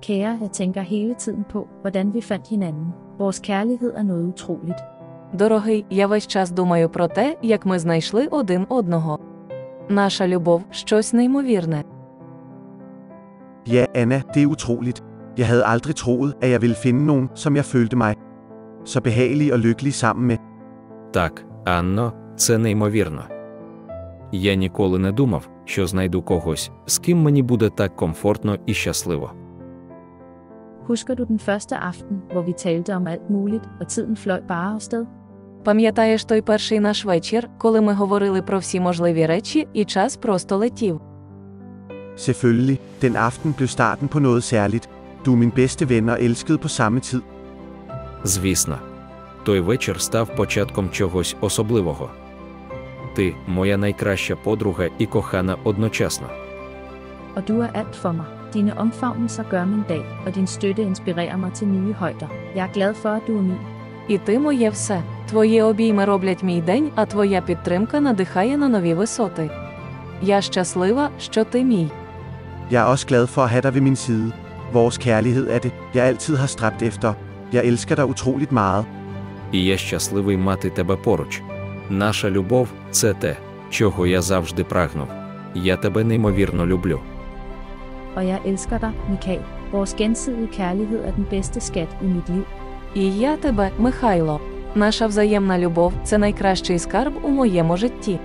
Kære, jeg tænker hele tiden på, hvordan vi fandt hinanden. Vores kærlighed er noget utroligt. Дорогий, я весь час думаю про те, як ми знайшли один одного. Наша любов – щось неймовірне. Ja, Anna, det er utroligt. Jeg havde aldrig troet, at jeg ville finde nogen, som jeg følte mig så behagelig og lykkelig sammen med. Так, Анно, це неймовірно. Я ніколи не думав, що знайду когось, з ким мені буде так комфортно і щасливо. Husker du den første aften, hvor vi talte om alt muligt, og tiden fløj bare afsted? Пам'ятаєш той перший наш вечір, коли ми говорили про всі можливі речі, і час просто летів? Selvfølgelig, den aften blev starten på noget særligt. Du er min bedste ven og elskede på samme tid. Звісно. Той вечір став початком чогось особливого. Ти – моя найкраща подруга і кохана одночасно. Og du er alt for mig. Dine omfavnelser gør min dag, og din støtte inspirerer mig til nye højder. Jeg er glad for, at du er min. І ти моє все. Твої обійми роблять мій день, а твоя підтримка надихає на нові висоти. Я щаслива, що ти мій. Jeg er også glad for at have dig ved min side. Vores kærlighed er det, jeg altid har stræbt efter. Jeg elsker dig utroligt meget. І я щасливий мати тебе поруч. Наша любов – це те, чого я завжди прагнув. Я тебе неймовірно люблю. Og jeg elsker dig, Michael. Vores gensidige kærlighed er den bedste skat i mit liv. І я тебе, Михайло. Наша взаємна любов – це найкращий скарб у моєму житті.